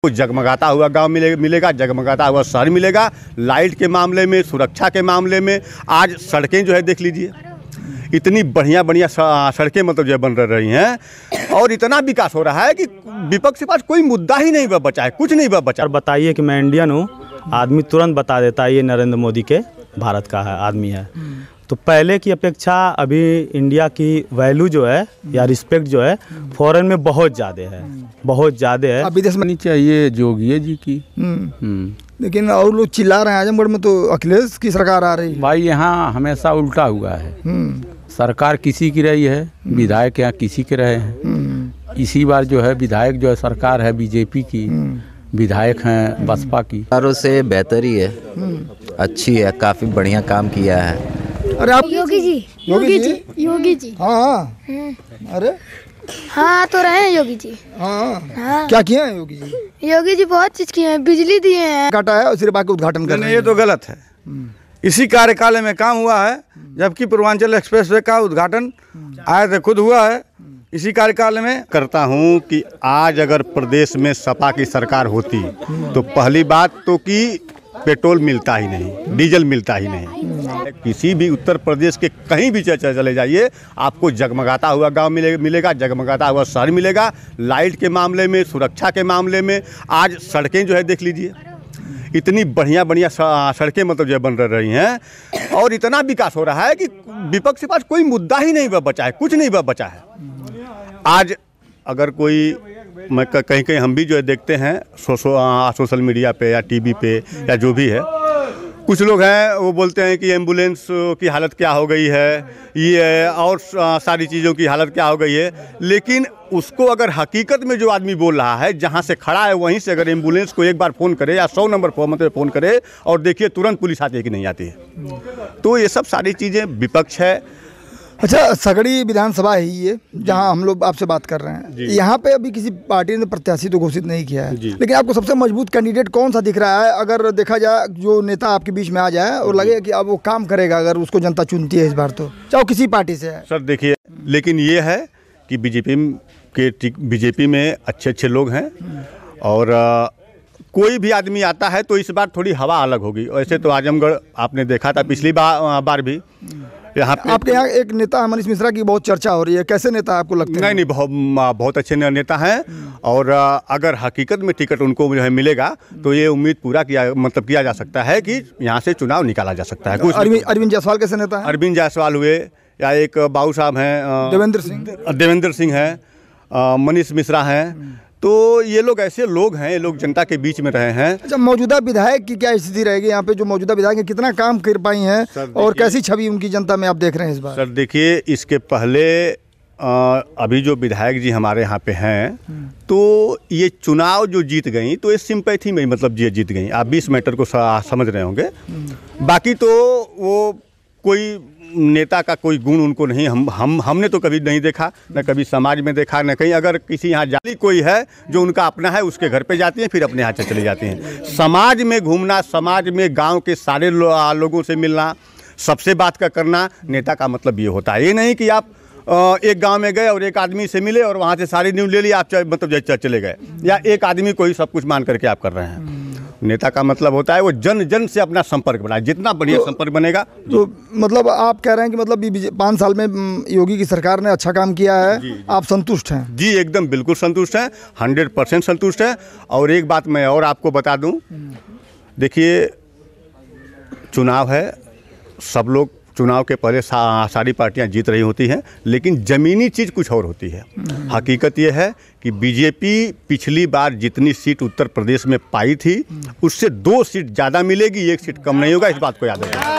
कुछ जगमगाता हुआ गांव मिलेगा, जगमगाता हुआ शहर मिलेगा। लाइट के मामले में, सुरक्षा के मामले में, आज सड़कें जो है देख लीजिए, इतनी बढ़िया सड़कें मतलब जो है बन रही हैं और इतना विकास हो रहा है कि विपक्ष के पास कोई मुद्दा ही नहीं बचा है, कुछ नहीं बचा। और बताइए कि मैं इंडियन हूँ, आदमी तुरंत बता देता है ये नरेंद्र मोदी के भारत का है आदमी है। तो पहले की अपेक्षा अभी इंडिया की वैल्यू जो है या रिस्पेक्ट जो है फॉरेन में बहुत ज़्यादा है, बहुत ज़्यादा है। अब विदेश में चाहिए जोगी जी की। लेकिन और लोग चिल्ला रहे हैं आजमगढ़ में तो अखिलेश की सरकार आ रही है। भाई यहाँ हमेशा उल्टा हुआ है, सरकार किसी की रही है, विधायक यहाँ किसी के रहे हैं। इसी बार जो है विधायक जो है सरकार है बीजेपी की, विधायक हैं बसपा की। सरकारों से बेहतर ही है, अच्छी है, काफ़ी बढ़िया काम किया है। अरे आप योगी जी हाँ अरे हाँ तो रहे हैं योगी जी। हाँ क्या किए हैं योगी जी? योगी जी बहुत चीज किए हैं, बिजली दिए हैं, काटा है और सिर्फ आके उद्घाटन कर रहे हैं। ये तो गलत है। इसी कार्यकाल में काम हुआ है, जबकि पूर्वांचल एक्सप्रेसवे का उद्घाटन आए थे खुद हुआ है इसी कार्यकाल में। करता हूं कि आज अगर प्रदेश में सपा की सरकार होती तो पहली बात तो कि पेट्रोल मिलता ही नहीं, डीजल मिलता ही नहीं। किसी भी उत्तर प्रदेश के कहीं भी चले जाइए, आपको जगमगाता हुआ गांव मिलेगा, जगमगाता हुआ शहर मिलेगा। लाइट के मामले में, सुरक्षा के मामले में, आज सड़कें जो है देख लीजिए, इतनी बढ़िया सड़कें मतलब जो है बन रही हैं और इतना विकास हो रहा है कि विपक्ष के पास कोई मुद्दा ही नहीं बचा है, कुछ नहीं बचा है। आज अगर कोई मैं कहीं हम भी जो है देखते हैं सोशल मीडिया पे या टीवी पे या जो भी है, कुछ लोग हैं वो बोलते हैं कि एम्बुलेंस की हालत क्या हो गई है, ये और सारी चीज़ों की हालत क्या हो गई है। लेकिन उसको अगर हकीकत में जो आदमी बोल रहा है, जहाँ से खड़ा है वहीं से अगर एम्बुलेंस को एक बार फ़ोन करे या 100 नंबर फ़ोन करे और देखिए तुरंत पुलिस आती है कि नहीं आती है। तो ये सब सारी चीज़ें विपक्ष है। अच्छा, सगड़ी विधानसभा है ये जहां हम लोग आपसे बात कर रहे हैं। यहाँ पे अभी किसी पार्टी ने प्रत्याशी तो घोषित नहीं किया है, लेकिन आपको सबसे मजबूत कैंडिडेट कौन सा दिख रहा है? अगर देखा जाए जो नेता आपके बीच में आ जाए और लगे कि अब वो काम करेगा, अगर उसको जनता चुनती है इस बार, तो चाहे किसी पार्टी से है। सर देखिए, लेकिन ये है कि बीजेपी में अच्छे लोग हैं और कोई भी आदमी आता है तो इस बार थोड़ी हवा अलग होगी। वैसे तो आजमगढ़ आपने देखा था पिछली बार भी यहाँ पे आपके यहाँ एक नेता मनीष मिश्रा की बहुत चर्चा हो रही है, कैसे नेता आपको लगता है? नहीं, बहुत अच्छे नेता हैं और अगर हकीकत में टिकट उनको जो है मिलेगा तो ये उम्मीद पूरा किया जा सकता है कि यहाँ से चुनाव निकाला जा सकता है। कुछ अरविंद जायसवाल कैसे नेता है? अरविंद जायसवाल हुए या एक बाबू साहब हैं, देवेंद्र सिंह हैं, मनीष मिश्रा हैं। तो ये लोग ऐसे लोग हैं, ये लोग जनता के बीच में रहे हैं। अच्छा, मौजूदा विधायक की क्या स्थिति रहेगी यहाँ पे? जो मौजूदा विधायक है कितना काम कर पाई हैं और कैसी छवि उनकी जनता में आप देख रहे हैं इस बार? सर देखिए, इसके पहले अभी जो विधायक जी हमारे यहाँ पे हैं तो ये चुनाव जो जीत गई तो ये सिंपैथी में मतलब जीत गई। आप 20 मैटर को समझ रहे होंगे। बाकी तो वो कोई नेता का कोई गुण उनको नहीं, हमने तो कभी नहीं देखा, न कभी समाज में देखा, न कहीं। अगर किसी यहाँ जाती कोई है जो उनका अपना है, उसके घर पे जाती हैं, फिर अपने यहाँ से चले जाते हैं। समाज में घूमना, समाज में गांव के सारे लोगों से मिलना, सबसे बात करना नेता का मतलब ये होता है। ये नहीं कि आप एक गांव में गए और एक आदमी से मिले और वहाँ से सारी न्यूज़ ले ली, आप मतलब चले गए, या एक आदमी को ही सब कुछ मान करके आप कर रहे हैं। नेता का मतलब होता है वो जन से अपना संपर्क बनाए, जितना बढ़िया संपर्क बनेगा। तो मतलब आप कह रहे हैं कि मतलब 5 साल में योगी की सरकार ने अच्छा काम किया है, आप संतुष्ट हैं? जी एकदम बिल्कुल संतुष्ट हैं, 100% संतुष्ट हैं। और एक बात मैं और आपको बता दूं, देखिए चुनाव है, सब लोग चुनाव के पहले सारी पार्टियां जीत रही होती हैं, लेकिन ज़मीनी चीज़ कुछ और होती है। हकीकत ये है कि बीजेपी पिछली बार जितनी सीट उत्तर प्रदेश में पाई थी उससे 2 सीट ज़्यादा मिलेगी, 1 सीट कम नहीं होगा। इस बात को याद रखिए।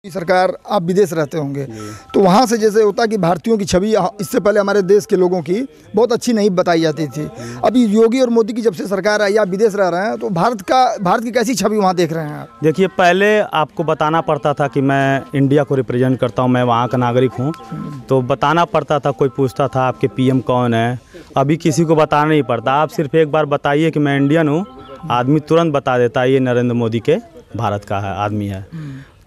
सरकार, आप विदेश रहते होंगे तो वहाँ से जैसे होता कि भारतीयों की छवि इससे पहले हमारे देश के लोगों की बहुत अच्छी नहीं बताई जाती थी। अभी योगी और मोदी की जब से सरकार आई, आप विदेश रह रहे हैं, तो भारत की कैसी छवि वहाँ देख रहे हैं आप? देखिए, पहले आपको बताना पड़ता था कि मैं इंडिया को रिप्रेजेंट करता हूँ, मैं वहाँ का नागरिक हूँ, तो बताना पड़ता था, कोई पूछता था आपके पीएम कौन है। अभी किसी को बताना नहीं पड़ता, आप सिर्फ एक बार बताइए कि मैं इंडियन हूँ, आदमी तुरंत बता देता है ये नरेंद्र मोदी के भारत का है आदमी है।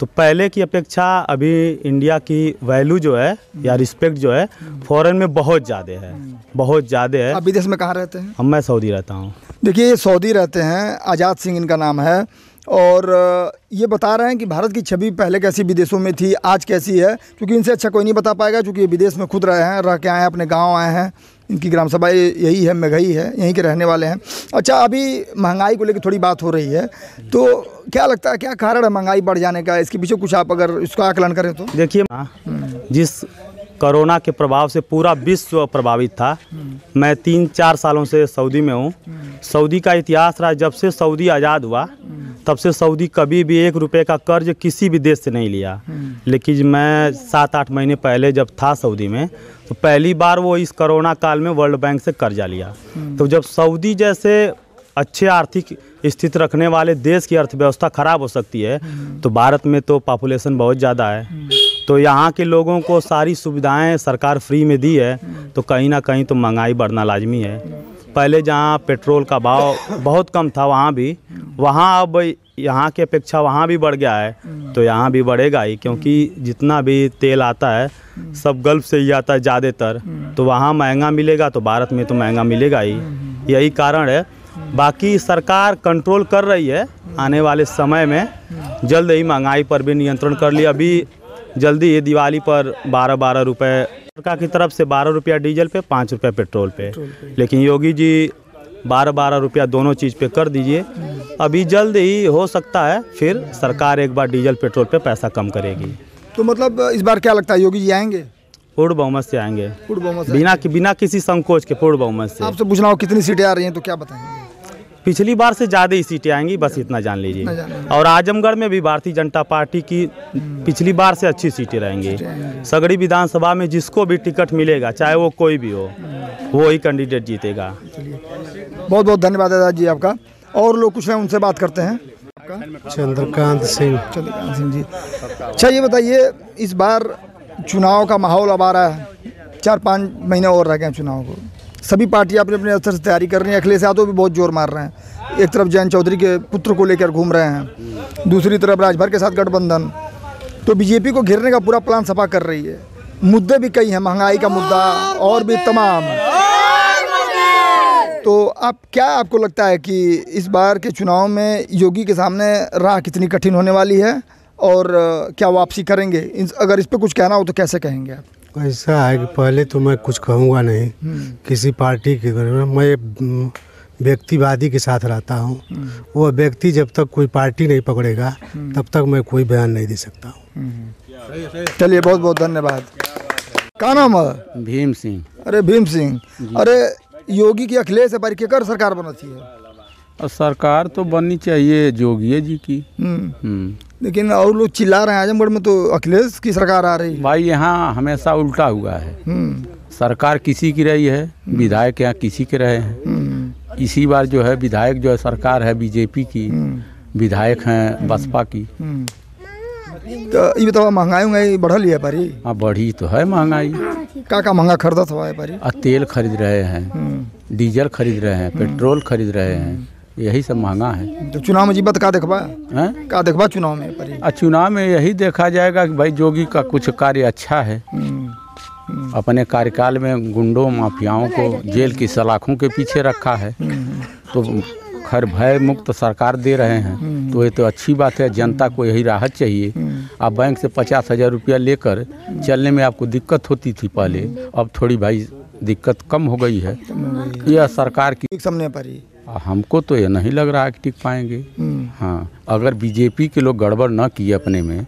तो पहले की अपेक्षा अभी इंडिया की वैल्यू जो है या रिस्पेक्ट जो है फॉरेन में बहुत ज़्यादा है, बहुत ज़्यादा है। आप विदेश में कहाँ रहते हैं? मैं सऊदी रहता हूँ। देखिए, ये सऊदी रहते हैं, आज़ाद सिंह इनका नाम है, और ये बता रहे हैं कि भारत की छवि पहले कैसी विदेशों में थी, आज कैसी है, क्योंकि इनसे अच्छा कोई नहीं बता पाएगा, क्योंकि ये विदेश में खुद रहे हैं, रह के आए हैं, अपने गांव आए हैं। इनकी ग्राम सभा यही है, मेघई है, यहीं के रहने वाले हैं। अच्छा, अभी महंगाई को लेकर थोड़ी बात हो रही है, तो क्या लगता है, क्या कारण है महंगाई बढ़ जाने का? इसके पीछे कुछ आप अगर इसका आकलन करें तो। देखिए, जिस कोरोना के प्रभाव से पूरा विश्व प्रभावित था, मैं 3-4 सालों से सऊदी में हूँ। सऊदी का इतिहास रहा, जब से सऊदी आज़ाद हुआ तब से सऊदी कभी भी 1 रुपये का कर्ज किसी भी देश से नहीं लिया। लेकिन मैं 7-8 महीने पहले जब था सऊदी में, तो पहली बार वो इस कोरोना काल में वर्ल्ड बैंक से कर्जा लिया। तो जब सऊदी जैसे अच्छे आर्थिक स्थिति रखने वाले देश की अर्थव्यवस्था खराब हो सकती है, तो भारत में तो पॉपुलेशन बहुत ज़्यादा है, तो यहाँ के लोगों को सारी सुविधाएं सरकार फ्री में दी है, तो कहीं ना कहीं तो महंगाई बढ़ना लाजमी है। पहले जहाँ पेट्रोल का भाव बहुत कम था, वहाँ अब यहाँ की अपेक्षा वहाँ भी बढ़ गया है, तो यहाँ भी बढ़ेगा ही, क्योंकि जितना भी तेल आता है सब गल्फ से ही आता है ज़्यादातर, तो वहाँ महंगा मिलेगा तो भारत में तो महंगा मिलेगा ही, यही कारण है। बाकी सरकार कंट्रोल कर रही है, आने वाले समय में जल्द ही महंगाई पर भी नियंत्रण कर लिया। अभी जल्दी ही दिवाली पर 12-12 रुपये सरकार की तरफ से, 12 रुपया डीजल पे, 5 रुपये पेट्रोल पे, लेकिन योगी जी 12-12 रुपया दोनों चीज़ पे कर दीजिए। अभी जल्द ही हो सकता है फिर सरकार एक बार डीजल पेट्रोल पे पैसा कम करेगी। तो मतलब इस बार क्या लगता है, योगी जी आएंगे? पूर्ण बहुमत से आएंगे, पूर्ण बहुमत से, बिना किसी संकोच के पूर्ण बहुमत से। आपसे पूछना हो कितनी सीटें आ रही हैं तो क्या बताएंगे? पिछली बार से ज़्यादा ही सीटें आएंगी, बस इतना जान लीजिए। और आजमगढ़ में भी भारतीय जनता पार्टी की पिछली बार से अच्छी सीटें रहेंगी। सगड़ी विधानसभा में जिसको भी टिकट मिलेगा, चाहे वो कोई भी हो, वो ही कैंडिडेट जीतेगा। बहुत बहुत धन्यवाद दादा जी आपका। और लोग कुछ हैं, उनसे बात करते हैं। चंद्रकांत सिंह जी। अच्छा, ये बताइए, इस बार चुनाव का माहौल अब आ रहा है, 4-5 महीने और रह गए हैं चुनाव को। सभी पार्टियां अपने अपने स्तर से तैयारी कर रही हैं। अखिलेश यादव भी बहुत जोर मार रहे हैं, एक तरफ जयंत चौधरी के पुत्र को लेकर घूम रहे हैं, दूसरी तरफ राजभर के साथ गठबंधन, तो बीजेपी को घेरने का पूरा प्लान सपा कर रही है। मुद्दे भी कई हैं, महंगाई का मुद्दा और भी तमाम। तो आपको लगता है कि इस बार के चुनाव में योगी के सामने राह कितनी कठिन होने वाली है, और क्या वापसी करेंगे? अगर इस पर कुछ कहना हो तो कैसे कहेंगे आप? ऐसा है कि पहले तो मैं कुछ कहूँगा नहीं किसी पार्टी के बारे में। मैं व्यक्तिवादी के साथ रहता हूँ। वो व्यक्ति जब तक कोई पार्टी नहीं पकड़ेगा तब तक मैं कोई बयान नहीं दे सकता हूँ। चलिए, बहुत बहुत धन्यवाद। क्या नाम है? भीम सिंह। अरे भीम सिंह, अरे योगी की अखिलेश है पर केकर सरकार बनती है? और सरकार तो बननी चाहिए जोगी जी की। लेकिन और लोग चिल्ला रहे हैं आजमगढ़ में तो अखिलेश की सरकार आ रही है। भाई, यहाँ हमेशा उल्टा हुआ है। सरकार किसी की रही है, विधायक यहाँ किसी के रहे हैं। इसी बार जो है विधायक जो है, सरकार है बीजेपी की, विधायक हैं बसपा की। तो ये बताओ, महंगाई बढ़ल है पारी? हाँ, बढ़ी तो है महंगाई। का महंगा खरीदत हुआ है पारी? तेल खरीद रहे हैं, डीजल खरीद रहे हैं, पेट्रोल खरीद रहे हैं, यही सब महंगा है। तो चुनाव में जीबत का देखबा चुनाव में पारी? चुनाव में यही देखा जाएगा कि भाई जोगी का कुछ कार्य अच्छा है। अपने कार्यकाल में गुंडों माफियाओं को जेल की सलाखों के पीछे रखा है, तो खैर भय मुक्त सरकार दे रहे हैं, तो ये तो अच्छी बात है। जनता को यही राहत चाहिए। आप बैंक से 50,000 रुपया लेकर चलने में आपको दिक्कत होती थी पहले, अब थोड़ी भाई दिक्कत कम हो गई है। यह सरकार की सामने पारी। हमको तो ये नहीं लग रहा है कि टिक पाएंगे। हाँ, अगर बीजेपी के लोग गड़बड़ न किए अपने में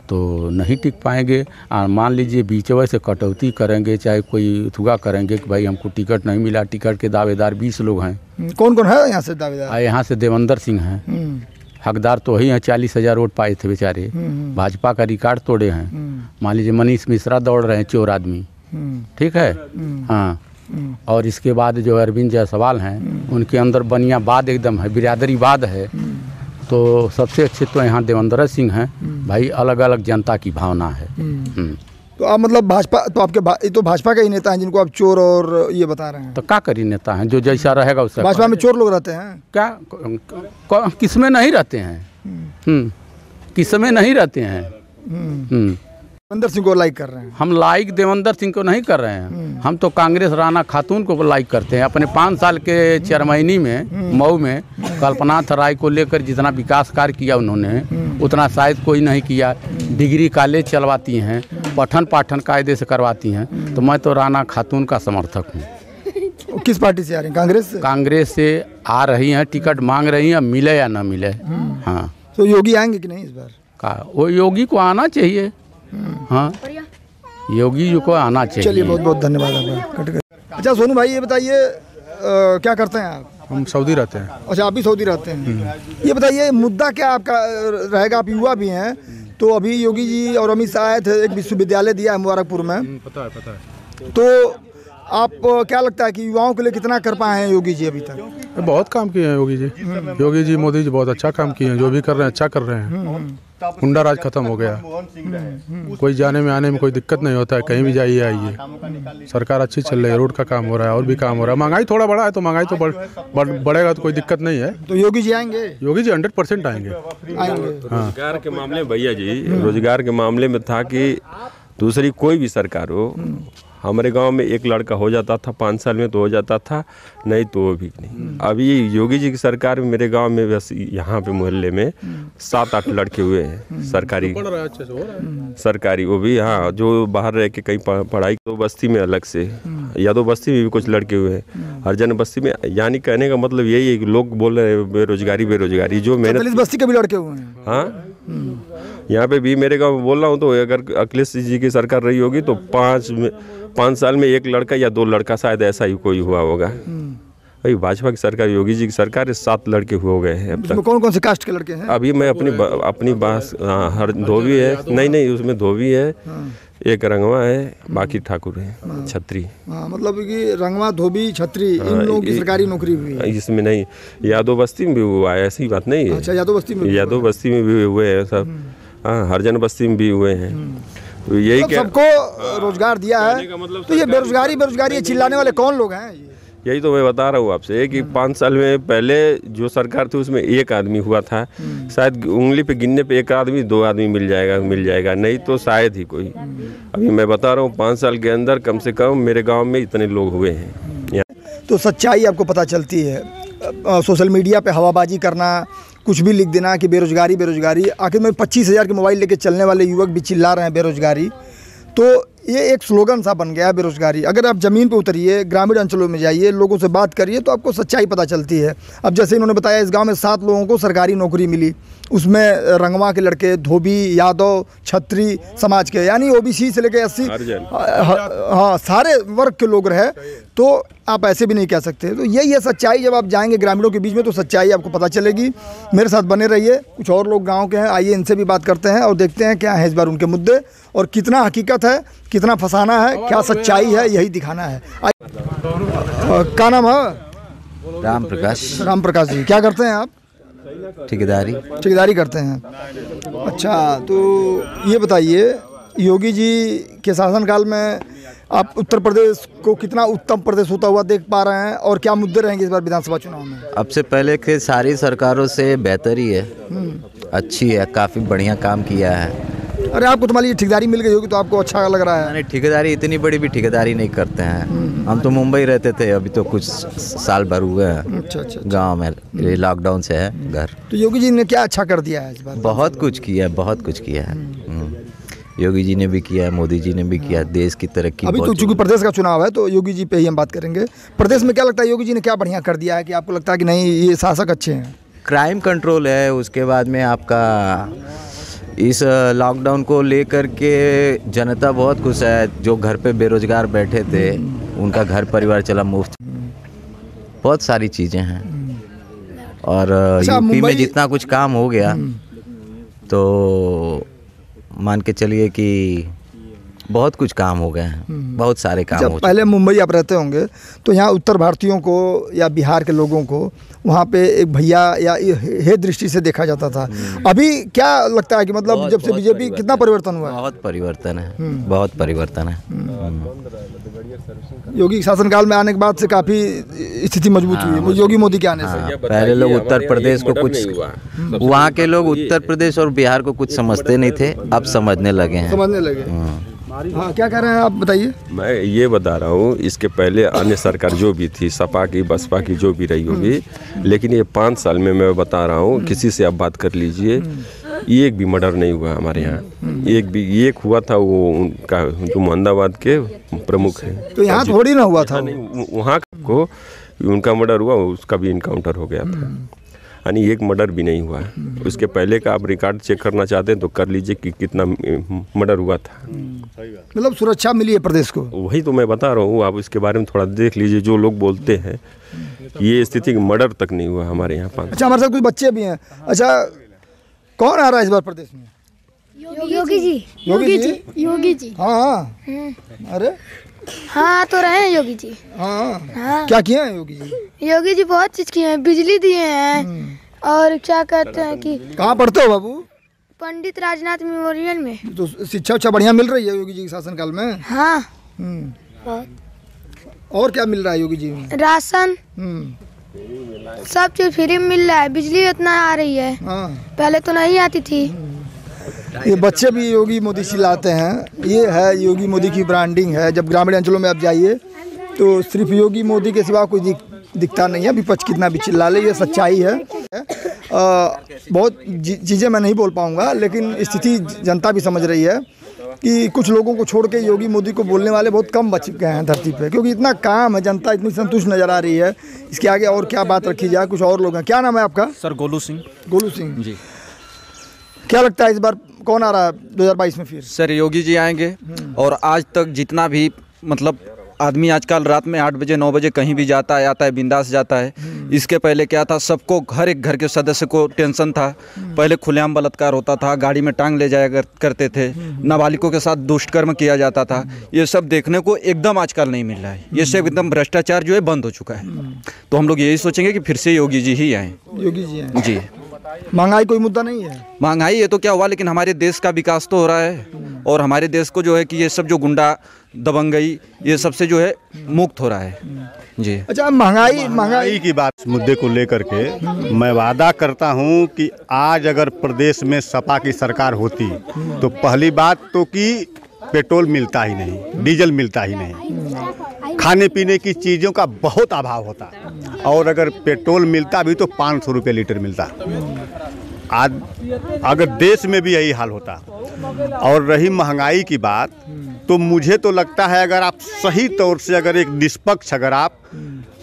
तो नहीं टिक पाएंगे। मान लीजिए बीचवे से कटौती करेंगे, चाहे कोई थुगा करेंगे कि भाई हमको टिकट नहीं मिला, टिकट के दावेदार 20 लोग हैं। कौन कौन है यहाँ से दावेदार? यहाँ से देवेंद्र सिंह हैं, हकदार तो वही हैं, 40,000 वोट पाए थे बेचारे। भाजपा का रिकॉर्ड तोड़े हैं। मान लीजिए मनीष मिश्रा दौड़ रहे हैं, चोर आदमी, ठीक है। हाँ, और इसके बाद जो अरविंद जायसवाल हैं, उनके अंदर बनियाबाद एकदम है, बिरादरीवाद है। तो सबसे अच्छे तो यहाँ देवेंद्र सिंह हैं भाई, अलग अलग जनता की भावना है। तो आप मतलब भाजपा, तो आपके तो भाजपा के ही नेता हैं जिनको आप चोर और ये बता रहे हैं? तो क्या करी नेता हैं, जो जैसा रहेगा उससे। भाजपा में चोर लोग रहते हैं क्या? किसमें नहीं रहते हैं? किस समय नहीं रहते हैं। देवेंद्र सिंह को लाइक कर रहे हैं। हम लाइक देवेंद्र सिंह को नहीं कर रहे हैं, हम तो कांग्रेस राणा खातून को लाइक करते हैं। अपने 5 साल के चरमैनी में मऊ में कल्पनाथ राय को लेकर जितना विकास कार्य किया उन्होंने उतना शायद कोई नहीं किया। डिग्री कॉलेज चलवाती हैं, पठन पाठन कायदे से करवाती हैं, तो मैं तो राणा खातून का समर्थक हूँ। किस पार्टी से आ रही हैं? कांग्रेस से? कांग्रेस से आ रही हैं, टिकट मांग रही हैं, मिले या ना मिले। हाँ, तो योगी आएंगे कि नहीं इस बार? का वो योगी को आना चाहिए। हाँ, योगी जी को आना चाहिए। चलिए, बहुत बहुत धन्यवाद आपका। अच्छा सोनू भाई, ये बताइए क्या करते हैं आप? हम सऊदी रहते हैं। अच्छा, आप भी सऊदी रहते हैं। ये बताइए मुद्दा क्या आपका रहेगा? आप युवा भी हैं, तो अभी योगी जी और अमित शाह आए थे, एक विश्वविद्यालय दिया है मुबारकपुर में। पता है। तो आप क्या लगता है कि युवाओं के लिए कितना कर पाए हैं योगी जी अभी तक? बहुत काम किए हैं योगी जी। योगी जी, मोदी जी बहुत अच्छा काम किए हैं। जो भी कर रहे हैं अच्छा कर रहे हैं। गुंडा राज खत्म हो गया। कोई जाने में आने में कोई दिक्कत नहीं होता है, कहीं भी जाइए आइए। सरकार अच्छी चल रही है, रोड का काम हो रहा है और भी काम हो रहा है। महंगाई थोड़ा बढ़ा है, तो महंगाई तो बढ़ेगा तो कोई दिक्कत नहीं है। तो योगी जी आएंगे? योगी जी 100% आएंगे। रोजगार के मामले में भैया जी, रोजगार के मामले में था कि दूसरी कोई भी सरकार हो, हमारे गांव में एक लड़का हो जाता था 5 साल में, तो हो जाता था, नहीं तो वो भी नहीं। अभी योगी जी की सरकार में मेरे गांव में बस यहाँ पे मोहल्ले में 7-8 लड़के हुए हैं सरकारी। वो भी हाँ, जो बाहर रह के कहीं पढ़ाई, तो बस्ती में अलग से, यादव बस्ती में भी कुछ लड़के हुए हैं, हरिजन बस्ती में। यानी कहने का मतलब यही है कि लोग बोल रहे हैं बेरोजगारी बेरोजगारी, जो मेहनत बस्ती के भी लड़के हुए हैं। हाँ, यहाँ पे भी मेरे गाँव में बोल रहा हूँ, तो अगर अखिलेश जी की सरकार रही होगी तो 5 साल में 1 लड़का या 2 लड़का शायद ऐसा ही कोई हुआ होगा। अभी भाजपा की सरकार, योगी जी की सरकार 7 लड़के हो गए हैं अब तक। कौन कौन से कास्ट के लड़के हैं? अभी मैं अपनी बात, हर धोबी है, नहीं उसमें धोबी है, एक रंगवा है, बाकी ठाकुर है, छत्री। मतलब कि रंगवा, धोबी, छत्री, इन लोगों की सरकारी नौकरी हुई है। इसमें नहीं, यादव बस्ती में भी हुआ है, ऐसी बात नहीं है। अच्छा, यादव बस्ती में भी हुए हैं सब। हाँ, हरिजन बस्ती में भी हुए हैं। तो यही क्या सबको रोजगार दिया है, तो ये बेरोजगारी चिल्लाने वाले कौन लोग हैं? यही तो मैं बता रहा हूँ आपसे कि 5 साल में पहले जो सरकार थी उसमें 1 आदमी हुआ था, शायद उंगली पे गिनने पे 1 आदमी 2 आदमी मिल जाएगा, नहीं तो शायद ही कोई। अभी मैं बता रहा हूँ 5 साल के अंदर कम से कम मेरे गांव में इतने लोग हुए हैं। तो सच्चाई आपको पता चलती है। सोशल मीडिया पे हवाबाजी करना, कुछ भी लिख देना कि बेरोजगारी, आखिर में 25,000 के मोबाइल लेके चलने वाले युवक भी चिल्ला रहे हैं बेरोजगारी। तो ये एक स्लोगन सा बन गया है बेरोजगारी। अगर आप ज़मीन पे उतरिए, ग्रामीण अंचलों में जाइए, लोगों से बात करिए, तो आपको सच्चाई पता चलती है। अब जैसे इन्होंने बताया, इस गांव में 7 लोगों को सरकारी नौकरी मिली, उसमें रंगवा के लड़के, धोबी, यादव, छत्री समाज के, यानी ओबीसी से लेकर 80, हाँ, सारे वर्ग के लोग रहे। तो आप ऐसे भी नहीं कह सकते। तो यही है सच्चाई। जब आप जाएंगे ग्रामीणों के बीच में तो सच्चाई आपको पता चलेगी। मेरे साथ बने रहिए। कुछ और लोग गांव के हैं, आइए इनसे भी बात करते हैं और देखते हैं क्या है इस बार उनके मुद्दे, और कितना हकीकत है, कितना फसाना है, क्या सच्चाई है, यही दिखाना है। क्या नाम है? राम प्रकाश जी। क्या करते हैं आप? ठेकेदारी करते हैं। अच्छा, तो ये बताइए, योगी जी के शासनकाल में आप उत्तर प्रदेश को कितना उत्तम प्रदेश होता हुआ देख पा रहे हैं, और क्या मुद्दे रहेंगे इस बार विधानसभा चुनाव में? अब से पहले के सारी सरकारों से बेहतर ही है, अच्छी है, काफ़ी बढ़िया काम किया है। अरे आपको तो मान लीजिए ठेकेदारी मिल गई होगी तो आपको अच्छा लग रहा है? नहीं, ठेकेदारी इतनी बड़ी भी ठेकेदारी नहीं करते हैं। हम तो मुंबई रहते थे, अभी तो कुछ साल भर हुए हैं। अच्छा। गाँव में लॉकडाउन से है घर। तो योगी जी ने क्या अच्छा कर दिया है इस बार? बहुत कुछ किया है। योगी जी ने भी किया है, मोदी जी ने भी किया, देश की तरक्की। अभी तो चूंकि प्रदेश का चुनाव है तो योगी जी पे ही हम बात करेंगे। प्रदेश में क्या लगता है योगी जी ने क्या बढ़िया कर दिया है कि आपको लगता है कि नहीं ये शासक अच्छे हैं? क्राइम कंट्रोल है, उसके बाद में आपका इस लॉकडाउन को लेकर के जनता बहुत खुश है। जो घर पे बेरोजगार बैठे थे उनका घर परिवार चला मुफ्त, बहुत सारी चीज़ें हैं। और यूपी में जितना कुछ काम हो गया तो मान के चलिए कि बहुत कुछ काम हो गए हैं, बहुत सारे काम हो पहले मुंबई आप रहते होंगे तो यहाँ उत्तर भारतीयों को या बिहार के लोगों को वहाँ पे एक भैया या हे दृष्टि से देखा जाता था। अभी क्या लगता है कि मतलब जब से बीजेपी कितना परिवर्तन हुआ है? बहुत परिवर्तन है, बहुत परिवर्तन है। योगी शासनकाल में आने के बाद से काफी स्थिति मजबूत हुई है योगी मोदी के आने से। पहले लोग उत्तर प्रदेश को कुछ, वहाँ के लोग उत्तर प्रदेश और बिहार को कुछ समझते नहीं थे, अब समझने लगे हैं। समझने लगे। हाँ, क्या कह रहे हैं आप बताइए? मैं ये बता रहा हूँ, इसके पहले अन्य सरकार जो भी थी, सपा की बसपा की जो भी रही होगी, लेकिन ये 5 साल में मैं बता रहा हूँ, किसी से आप बात कर लीजिए, एक भी मर्डर नहीं हुआ हमारे यहाँ। एक हुआ था, वो उनका जो मोहम्मदाबाद के प्रमुख है, तो यहाँ थोड़ी ना हुआ था। वहाँ को उनका मर्डर हुआ, उसका भी इनकाउंटर हो गया था, यानी एक मर्डर भी नहीं हुआ। उसके पहले का आप रिकॉर्ड चेक करना चाहते हैं तो कर लीजिए कि कितना मर्डर हुआ था। मतलब सुरक्षा मिली है प्रदेश को, वही तो मैं बता रहा हूँ। आप इसके बारे में थोड़ा देख लीजिए, जो लोग बोलते हैं ये स्थिति मर्डर तक नहीं हुआ हमारे यहाँ। अच्छा, हमारे साथ कुछ बच्चे भी हैं। अच्छा, कौन आ रहा है इस बार प्रदेश में? योगी जी। योगी जी? योगी जी। हाँ। अरे हाँ, तो रहे हैं योगी जी। हाँ। क्या किए हैं योगी जी? योगी जी बहुत चीज किए हैं, बिजली दिए हैं, और क्या कहते हैं कि कहाँ पढ़ते हो बाबू? पंडित राजनाथ मेमोरियल में। तो शिक्षा उच्छा बढ़िया मिल रही है योगी जी के शासनकाल में? हाँ। और क्या मिल रहा है योगी जी में? राशन, सब चीज फ्री में मिल रहा है, बिजली इतना आ रही है, पहले तो नहीं आती थी। ये बच्चे भी योगी मोदी चिल्लाते हैं, ये है योगी मोदी की ब्रांडिंग है। जब ग्रामीण अंचलों में आप जाइए तो सिर्फ योगी मोदी के सिवा कोई दिखता नहीं है। विपक्ष कितना भी चिल्ला ले, ये सच्चाई है। बहुत चीज़ें मैं नहीं बोल पाऊंगा, लेकिन स्थिति जनता भी समझ रही है कि कुछ लोगों को छोड़ के योगी मोदी को बोलने वाले बहुत कम बच गए हैं धरती पे, क्योंकि इतना काम है, जनता इतनी संतुष्ट नज़र आ रही है। इसके आगे और क्या बात रखी जाए? कुछ और लोग हैं। क्या नाम है आपका? सर गोलू सिंह। गोलू सिंह जी। क्या लगता है इस बार कौन आ रहा है 2022 में फिर? सर योगी जी आएंगे, और आज तक जितना भी मतलब आदमी आजकल रात में 8 बजे 9 बजे कहीं भी जाता है आता है, बिंदास जाता है। इसके पहले क्या था, सबको हर एक घर के सदस्य को टेंशन था। पहले खुलेआम बलात्कार होता था, गाड़ी में टांग ले जाया करते थे, नाबालिगों के साथ दुष्कर्म किया जाता था। ये सब देखने को एकदम आजकल नहीं मिल रहा है। ये सब एकदम भ्रष्टाचार जो है बंद हो चुका है। तो हम लोग यही सोचेंगे कि फिर से योगी जी ही आए। योगी जी आए जी। महंगाई कोई मुद्दा नहीं है? महंगाई ये तो क्या हुआ, लेकिन हमारे देश का विकास तो हो रहा है, और हमारे देश को जो है कि ये सब जो गुंडा दबंगई ये सब से जो है मुक्त हो रहा है। जी। अच्छा, महंगाई की बात मुद्दे को लेकर के मैं वादा करता हूं कि आज अगर प्रदेश में सपा की सरकार होती तो पहली बात तो कि पेट्रोल मिलता ही नहीं, डीजल मिलता ही नहीं, खाने पीने की चीज़ों का बहुत अभाव होता, और अगर पेट्रोल मिलता भी तो 500 रुपये लीटर मिलता। आज अगर देश में भी यही हाल होता। और रही महंगाई की बात, तो मुझे तो लगता है अगर आप सही तौर से, अगर एक निष्पक्ष, अगर आप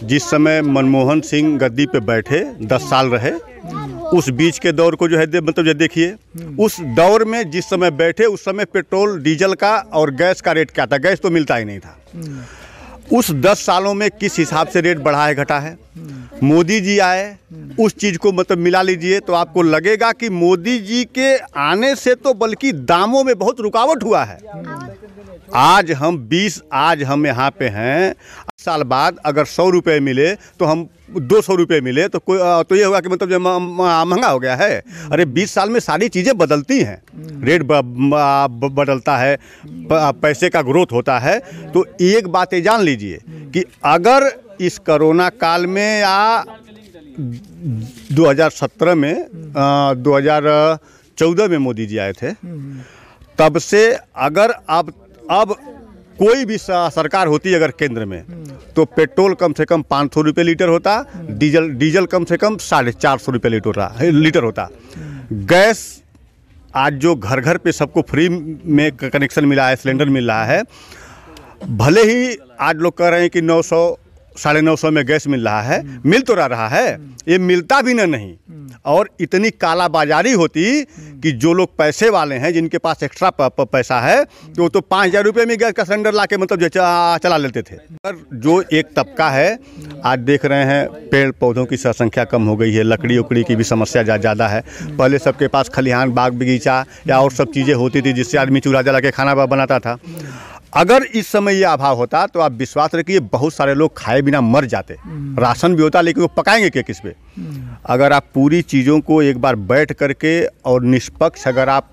जिस समय मनमोहन सिंह गद्दी पे बैठे 10 साल रहे, उस बीच के दौर को जो है मतलब जो देखिए, उस दौर में जिस समय बैठे उस समय पेट्रोल डीजल का और गैस का रेट क्या था? गैस तो मिलता ही नहीं था। उस 10 सालों में किस हिसाब से रेट बढ़ा है घटा है? मोदी जी आए, उस चीज़ को मतलब मिला लीजिए तो आपको लगेगा कि मोदी जी के आने से तो बल्कि दामों में बहुत रुकावट हुआ है। आज हम यहाँ पे हैं, साल बाद अगर 100 रुपये मिले तो हम 200 रुपये मिले तो कोई तो ये हुआ कि मतलब जो महंगा हो गया है। अरे 20 साल में सारी चीज़ें बदलती हैं, रेट बदलता है, पैसे का ग्रोथ होता है। तो एक बात ये जान लीजिए कि अगर इस कोरोना काल में या 2017 में 2014 में मोदी जी आए थे, तब से अगर अब कोई भी सरकार होती अगर केंद्र में, तो पेट्रोल कम से कम 500 रुपये लीटर होता, डीजल कम से कम 450 रुपये लीटर होता। गैस आज जो घर घर पे सबको फ्री में कनेक्शन मिला है, सिलेंडर मिल रहा है, भले ही आज लोग कह रहे हैं कि 900 950 में गैस मिल रहा है, मिल तो रहा है, ये मिलता भी नहीं। और इतनी कालाबाजारी होती कि जो लोग पैसे वाले हैं, जिनके पास एक्स्ट्रा पैसा है, तो 5000 रुपये में गैस का सिलेंडर ला के मतलब चला लेते थे। पर जो एक तबका है, आज देख रहे हैं पेड़ पौधों की संख्या कम हो गई है, लकड़ी उकड़ी की भी समस्या ज़्यादा है। पहले सबके पास खलिहान, बाग बगीचा या और सब चीज़ें होती थी जिससे आदमी चूल्हा जला के खाना बनाता था। अगर इस समय ये अभाव होता तो आप विश्वास रखिए बहुत सारे लोग खाए बिना मर जाते। राशन भी होता लेकिन वो पकाएंगे क्या किस पे? अगर आप पूरी चीज़ों को एक बार बैठ करके और निष्पक्ष अगर आप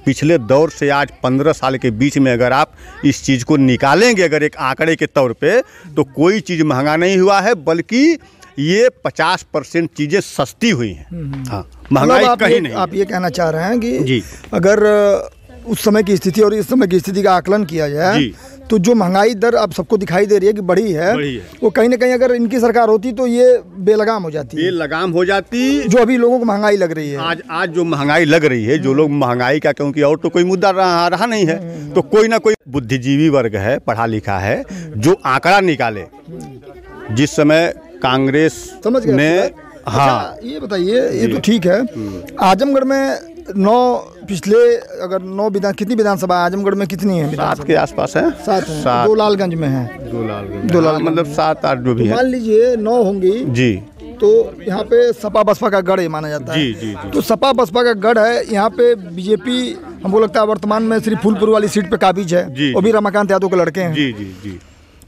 पिछले दौर से आज 15 साल के बीच में अगर आप इस चीज़ को निकालेंगे अगर एक आंकड़े के तौर पे, तो कोई चीज़ महंगा नहीं हुआ है, बल्कि ये 50% चीज़ें सस्ती हुई हैं। हाँ, महंगाई कहीं नहीं। आप ये कहना चाह रहे हैं कि जी, अगर उस समय की स्थिति और इस समय की स्थिति का आकलन किया जाए तो जो महंगाई दर अब सबको दिखाई दे रही है कि बढ़ी है, वो कहीं ना कहीं अगर इनकी सरकार होती तो ये बेलगाम हो जाती, बेलगाम हो जाती। जो अभी लोगों को महंगाई लग रही है, आज जो महंगाई लग रही है, जो लोग महंगाई का, क्योंकि और तो कोई मुद्दा रहा नहीं है, तो कोई ना कोई बुद्धिजीवी वर्ग है, पढ़ा लिखा है, जो आंकड़ा निकाले। जिस समय कांग्रेस ने, हाँ ये बताइए, ये तो ठीक है, आजमगढ़ में कितनी विधानसभा आजमगढ़ में कितनी है? 7 के आसपास है। 7 है। 2 लालगंज में है। 2 लाल मतलब 7-8 जो भी है। मान लीजिए 9 होंगी जी, तो यहाँ पे सपा बसपा का गढ़ माना जाता है। जी। तो सपा बसपा का गढ़ है, यहाँ पे बीजेपी हमको लगता है वर्तमान में सिर्फ फूलपुर वाली सीट पे काबिज है, वो भी रमाकांत यादव के लड़के हैं। जी।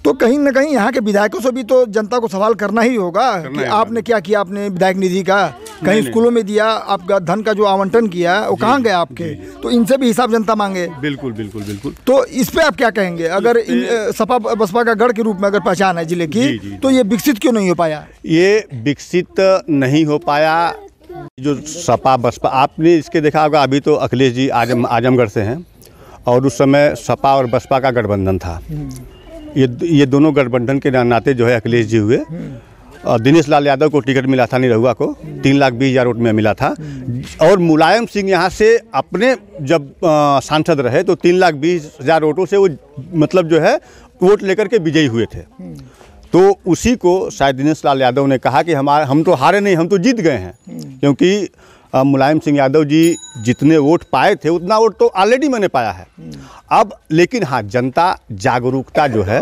तो कहीं ना कहीं यहाँ के विधायकों से भी तो जनता को सवाल करना ही होगा कि आपने क्या किया, आपने विधायक निधि का कहीं स्कूलों में दिया, आपका धन का जो आवंटन किया वो कहाँ गया आपके? तो इनसे भी हिसाब जनता मांगे। बिल्कुल। तो इस पे आप क्या कहेंगे? अगर सपा बसपा का गढ़ के रूप में अगर पहचान है जिले की, तो ये विकसित क्यों नहीं हो पाया? ये विकसित नहीं हो पाया। जो सपा बसपा, आपने इसके देखा होगा, अभी तो अखिलेश जी आजमगढ़ से हैं और उस समय सपा और बसपा का गठबंधन था। ये दोनों गठबंधन के नाते जो है अखिलेश जी हुए। दिनेश लाल यादव को टिकट मिला था निरहुआ को, 3,20,000 वोट में मिला था। और मुलायम सिंह यहाँ से अपने जब सांसद रहे तो 3,20,000 वोटों से वो मतलब जो है वोट लेकर के विजयी हुए थे। तो उसी को शायद दिनेश लाल यादव ने कहा कि हम तो हारे नहीं, हम तो जीत गए हैं, क्योंकि मुलायम सिंह यादव जी जितने वोट पाए थे उतना वोट तो ऑलरेडी मैंने पाया है। अब लेकिन हाँ, जनता जागरूकता जो है,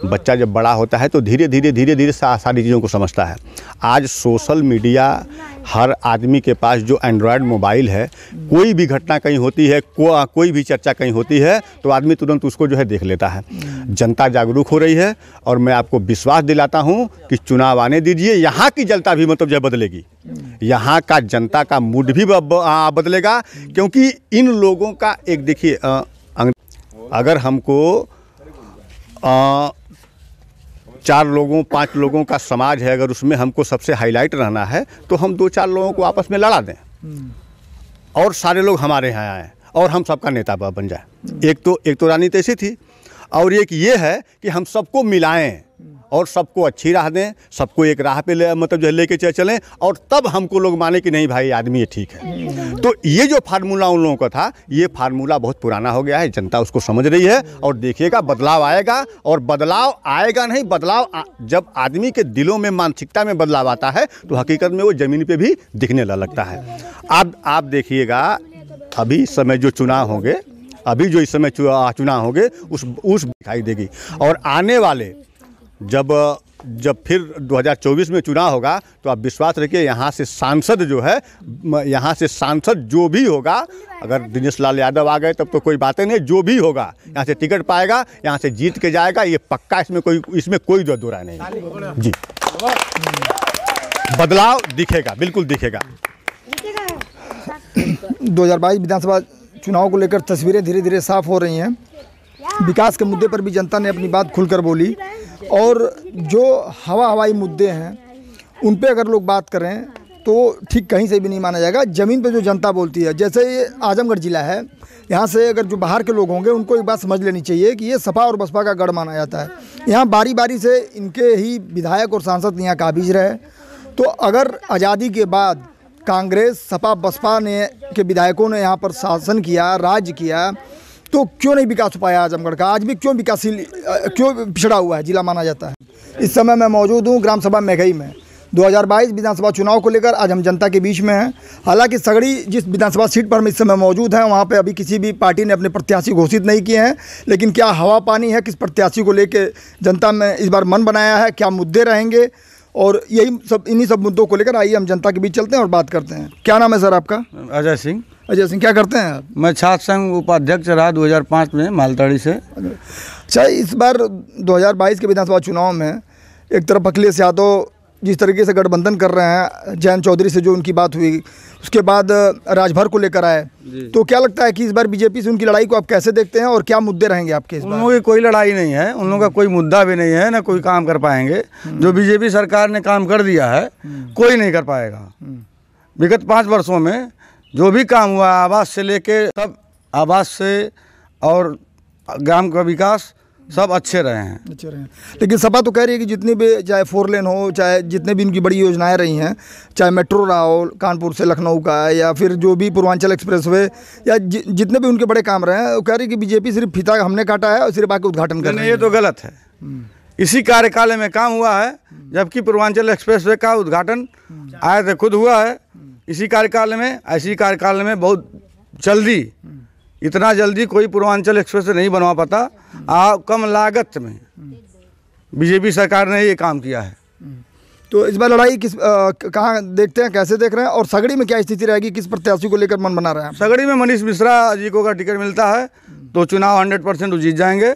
बच्चा जब बड़ा होता है तो धीरे धीरे सारी चीज़ों को समझता है। आज सोशल मीडिया, हर आदमी के पास जो एंड्रॉयड मोबाइल है, कोई भी घटना कहीं होती है, कोई भी चर्चा कहीं होती है तो आदमी तुरंत उसको जो है देख लेता है। जनता जागरूक हो रही है और मैं आपको विश्वास दिलाता हूँ कि चुनाव आने दीजिए, यहाँ की जनता भी मतलब जो बदलेगी, यहाँ का जनता का मूड भी बदलेगा। क्योंकि इन लोगों का एक देखिए, अगर हमको 4 लोगों 5 लोगों का समाज है, अगर उसमें हमको सबसे हाईलाइट रहना है तो हम 2-4 लोगों को आपस में लड़ा दें और सारे लोग हमारे यहाँ आए और हम सबका नेता बन जाए। एक तो राजनीति ऐसी थी, और एक ये है कि हम सबको मिलाएं और सबको अच्छी राह दें, सबको एक राह पे मतलब जो है लेके चलें, और तब हमको लोग माने कि नहीं भाई आदमी ये ठीक है। तो ये जो फार्मूला उन लोगों का था, ये फार्मूला बहुत पुराना हो गया है, जनता उसको समझ रही है और देखिएगा बदलाव आएगा। और बदलाव आएगा नहीं, जब आदमी के दिलों में, मानसिकता में बदलाव आता है तो हकीकत में वो ज़मीन पे भी दिखने लगता है। अब आप देखिएगा, अभी इस समय जो चुनाव होंगे, अभी जो इस समय चुनाव होंगे उस दिखाई देगी। और आने वाले जब फिर 2024 में चुनाव होगा तो आप विश्वास रखिए, यहाँ से सांसद जो भी होगा, अगर दिनेश लाल यादव आ गए तब तो कोई बातें नहीं, जो भी होगा यहाँ से टिकट पाएगा, यहाँ से जीत के जाएगा, ये पक्का, इसमें कोई दो राय नहीं जी। बदलाव दिखेगा, बिल्कुल दिखेगा। 2022 विधानसभा चुनाव को लेकर तस्वीरें धीरे धीरे साफ हो रही हैं। विकास के मुद्दे पर भी जनता ने अपनी बात खुलकर बोली, और जो हवाई मुद्दे हैं उन पे अगर लोग बात करें तो ठीक कहीं से भी नहीं माना जाएगा। ज़मीन पे जो जनता बोलती है, जैसे ये आजमगढ़ ज़िला है, यहाँ से अगर जो बाहर के लोग होंगे उनको एक बात समझ लेनी चाहिए कि ये सपा और बसपा का गढ़ माना जाता है। यहाँ बारी बारी से इनके ही विधायक और सांसद यहाँ काबिज रहे। तो अगर आज़ादी के बाद कांग्रेस, सपा, बसपा के विधायकों ने यहाँ पर शासन किया, राज्य किया, तो क्यों नहीं विकास हो पाया आजमगढ़ का? आज भी क्यों विकासशील, क्यों पिछड़ा हुआ है जिला माना जाता है? इस समय मैं मौजूद हूँ ग्राम सभा मेघई में। 2022 विधानसभा चुनाव को लेकर आज हम जनता के बीच में हैं। हालांकि सगड़ी जिस विधानसभा सीट पर हम इस समय मौजूद हैं, वहाँ पे अभी किसी भी पार्टी ने अपने प्रत्याशी घोषित नहीं किए हैं, लेकिन क्या हवा पानी है, किस प्रत्याशी को लेके जनता में इस बार मन बनाया है, क्या मुद्दे रहेंगे, और इन्हीं सब मुद्दों को लेकर आइए हम जनता के बीच चलते हैं और बात करते हैं। क्या नाम है सर आपका? अजय सिंह। अजय सिंह, क्या करते हैं आप? मैं छात्र संघ उपाध्यक्ष रहा 2005 में मालताड़ी से। अच्छा, इस बार 2022 के विधानसभा चुनाव में एक तरफ अखिलेश यादव जिस तरीके से गठबंधन कर रहे हैं, जयंत चौधरी से जो उनकी बात हुई, उसके बाद राजभर को लेकर आए, तो क्या लगता है कि इस बार बीजेपी से उनकी लड़ाई को आप कैसे देखते हैं और क्या मुद्दे रहेंगे आपके इस बार? उन लोगों की कोई लड़ाई नहीं है, उन लोगों का कोई मुद्दा भी नहीं है, ना कोई काम कर पाएंगे। जो बीजेपी सरकार ने काम कर दिया है कोई नहीं कर पाएगा। विगत 5 वर्षों में जो भी काम हुआ, आवास से लेके सब, आवास से और ग्राम का विकास सब अच्छे रहे हैं। अच्छे रहे हैं, लेकिन सपा तो कह रही है कि जितनी भी, चाहे 4 लेन हो, चाहे जितने भी इनकी बड़ी योजनाएं रही हैं, चाहे मेट्रो रहा हो कानपुर से लखनऊ का, या फिर जो भी पूर्वांचल एक्सप्रेसवे, या जितने भी उनके बड़े काम रहे हैं, वो कह रही है कि बीजेपी सिर्फ फीता हमने काटा है और सिर्फ आके उद्घाटन कर रही है। ये तो गलत है। इसी कार्यकाल में काम हुआ है, जबकि पूर्वांचल एक्सप्रेसवे का उद्घाटन आए थे खुद हुआ है इसी कार्यकाल में। ऐसी कार्यकाल में बहुत जल्दी, इतना जल्दी कोई पूर्वांचल एक्सप्रेस नहीं बनवा पाता। कम लागत में बीजेपी सरकार ने ये काम किया है। तो इस बार लड़ाई किस कहाँ देखते हैं, कैसे देख रहे हैं, और सगड़ी में क्या स्थिति रहेगी, किस प्रत्याशी को लेकर मन बना रहे हैं? सगड़ी में मनीष मिश्रा जी को अगर टिकट मिलता है तो चुनाव 100% जीत जाएंगे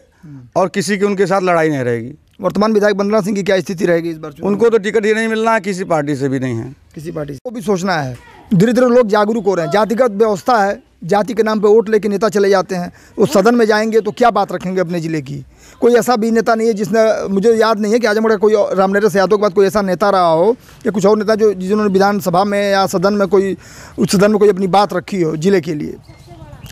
और किसी की उनके साथ लड़ाई नहीं रहेगी। वर्तमान विधायक वंदना सिंह की क्या स्थिति रहेगी इस बार? उनको तो टिकट ही नहीं मिलना है, किसी पार्टी से भी नहीं है। किसी पार्टी को भी सोचना है। धीरे धीरे लोग जागरूक हो रहे हैं। जातिगत व्यवस्था है, जाति के नाम पे वोट लेके नेता चले जाते हैं। वो सदन में जाएंगे तो क्या बात रखेंगे अपने ज़िले की? कोई ऐसा भी नेता नहीं है जिसने, मुझे याद नहीं है कि आजमगढ़ का कोई रामनरेश यादव के बाद कोई ऐसा नेता रहा हो या कुछ और नेता जो जिन्होंने विधानसभा में या सदन में कोई, उच्च सदन में कोई अपनी बात रखी हो जिले के लिए।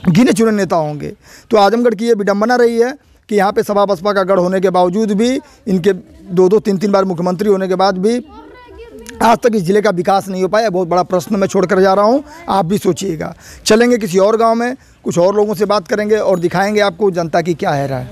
गिने चुने नेता होंगे। तो आजमगढ़ की ये विडम्बना रही है कि यहाँ पे सपा बसपा का गढ़ होने के बावजूद भी, इनके 2-2, 3-3 बार मुख्यमंत्री होने के बाद भी आज तक इस जिले का विकास नहीं हो पाया। बहुत बड़ा प्रश्न मैं छोड़ कर जा रहा हूँ, आप भी सोचिएगा। चलेंगे किसी और गांव में, कुछ और लोगों से बात करेंगे और दिखाएंगे आपको जनता की क्या है राय।